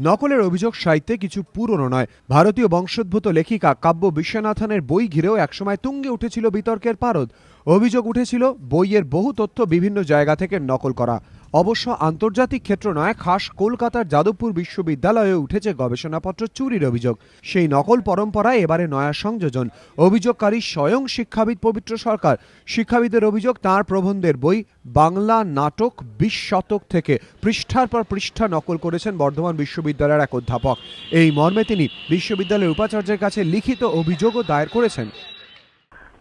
নকলের অভিযোগ সাহিত্যে কিছু পুরনো নয়। ভারতীয় বংশোদ্ভূত লেখিকা কাব্য বিশ্বনাথনের বই ঘিরেও একসময় তুঙ্গে উঠেছিল বিতর্কের পারদ। অভিযোগ উঠেছিল বইয়ের বহু তথ্য বিভিন্ন জায়গা থেকে নকল করা। অবশ্য আন্তর্জাতিক ক্ষেত্র নয়, খাস কলকাতার যাদবপুর বিশ্ববিদ্যালয়ে উঠেছে গবেষণাপত্র চুরির অভিযোগ। সেই নকল পরম্পরায় এবারে নয়া সংযোজন। অভিযোগকারী স্বয়ং শিক্ষাবিদ পবিত্র সরকার। শিক্ষাবিদের অভিযোগ, তাঁর প্রবন্ধের বই বাংলা নাটক 20 শতক থেকে পৃষ্ঠার পর পৃষ্ঠা নকল করেছেন বর্ধমান বিশ্ববিদ্যালয়ের এক অধ্যাপক। এই মর্মে তিনি বিশ্ববিদ্যালয়ের উপাচার্যের কাছে লিখিত অভিযোগও দায়ের করেছেন।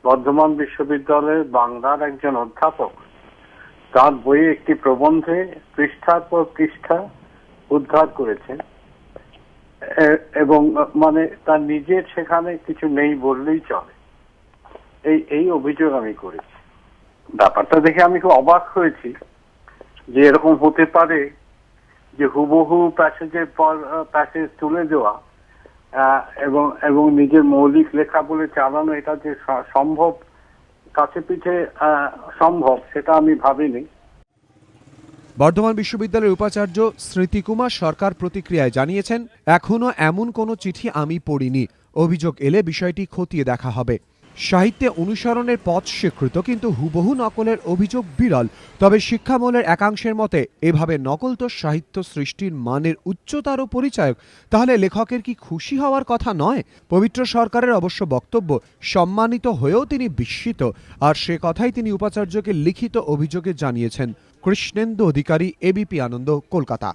বর্ধমান বিশ্ববিদ্যালয়ের বাংলার একজন অধ্যাপক তার বইয়ে একটি প্রবন্ধে পৃষ্ঠার পর পৃষ্ঠা উদ্ধার করেছেন এবং মানে তার নিজের সেখানে কিছু নেই বললেই চলে। এই অভিযোগ আমি করেছি। ব্যাপারটা দেখে আমি খুব অবাক হয়েছি যে এরকম হতে পারে যে হুবহু প্যাসেজের পর প্যাসেজ তুলে দেওয়া এবং নিজের মৌলিক লেখা বলে চালানো, এটা যে সম্ভব, কাছে পিঠে সম্ভব, সেটা আমি ভাবিনি। বর্ধমান বিশ্ববিদ্যালয়ের উপাচার্য স্মৃতিকুমার সরকার প্রতিক্রিয়ায় জানিয়েছেন, এখনো এমন কোনো চিঠি আমি পড়িনি। অভিযোগ এলে বিষয়টি খতিয়ে দেখা হবে। সাহিত্যে অনুসরণের পথ স্বীকৃত, কিন্তু হুবহু নকলের অভিযোগ বিরল। তবে শিক্ষামহলের একাংশের মতে এভাবে নকল তো সাহিত্য সৃষ্টির মানের উচ্চতারও পরিচায়ক। তাহলে লেখকের কি খুশি হওয়ার কথা নয়? পবিত্র সরকারের অবশ্য বক্তব্য, সম্মানিত হয়েও তিনি বিস্মিত, আর সে কথাই তিনি উপাচার্যকে লিখিত অভিযোগে জানিয়েছেন। কৃষ্ণেন্দু অধিকারী, এবিপি আনন্দ, কলকাতা।